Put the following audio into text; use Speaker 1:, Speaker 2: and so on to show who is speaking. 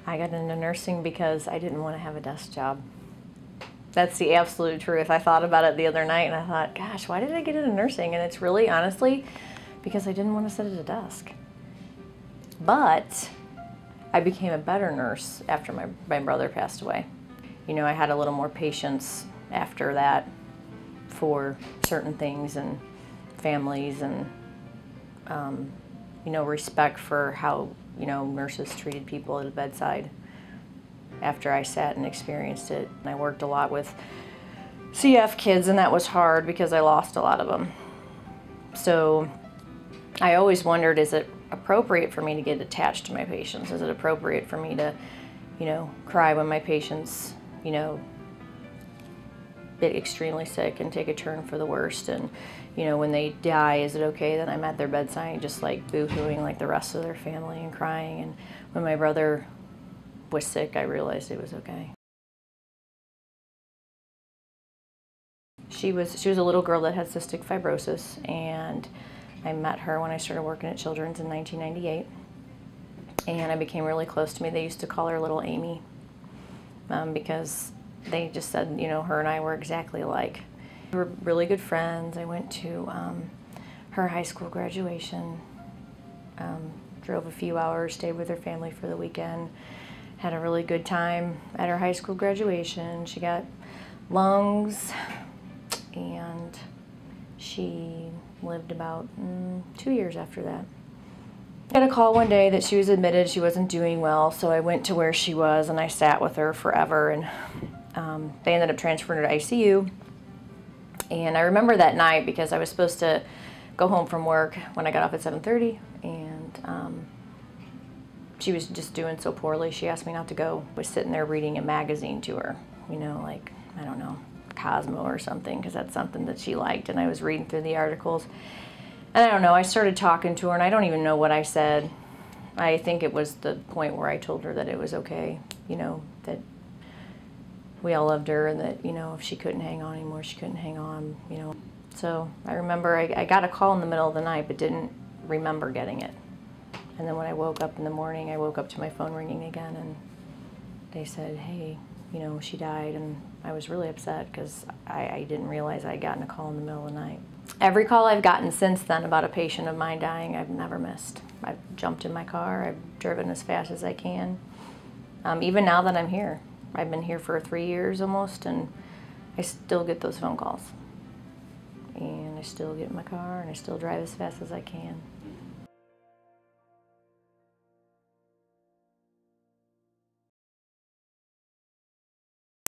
Speaker 1: I got into nursing because I didn't want to have a desk job. That's the absolute truth. I thought about it the other night and I thought, gosh, why did I get into nursing? And it's really, honestly, because I didn't want to sit at a desk. But I became a better nurse after my brother passed away. You know, I had a little more patience after that for certain things and families and, you know, respect for how, you know, nurses treated people at the bedside after I sat and experienced it. And I worked a lot with CF kids, and that was hard because I lost a lot of them. So I always wondered, is it appropriate for me to get attached to my patients? Is it appropriate for me to, you know, cry when my patients, you know, get extremely sick and take a turn for the worst? And, you know, when they die, is it okay that I'm at their bedside just like boo-hooing like the rest of their family and crying? And when my brother was sick, I realized it was okay. She was a little girl that had cystic fibrosis, and I met her when I started working at Children's in 1998, and I became really close to me. They used to call her Little Amy because they just said, you know, her and I were exactly alike. We were really good friends. I went to her high school graduation, drove a few hours, stayed with her family for the weekend, had a really good time at her high school graduation. She got lungs, and she lived about 2 years after that. I got a call one day that she was admitted she wasn't doing well, so I went to where she was and I sat with her forever, and they ended up transferring her to ICU. And I remember that night because I was supposed to go home from work when I got off at 7:30, and she was just doing so poorly. She asked me not to go. I was sitting there reading a magazine to her, you know, like, I don't know, Cosmo or something, because that's something that she liked, and I was reading through the articles. And I don't know, I started talking to her, and I don't even know what I said. I think it was the point where I told her that it was okay, you know, that we all loved her, and that, you know, if she couldn't hang on anymore, she couldn't hang on, you know. So I remember I got a call in the middle of the night, but didn't remember getting it. And then when I woke up in the morning, I woke up to my phone ringing again, and they said, hey, you know, she died. And I was really upset because I didn't realize I'd gotten a call in the middle of the night. Every call I've gotten since then about a patient of mine dying, I've never missed. I've jumped in my car, I've driven as fast as I can. Even now that I'm here, I've been here for 3 years almost, and I still get those phone calls. And I still get in my car, and I still drive as fast as I can.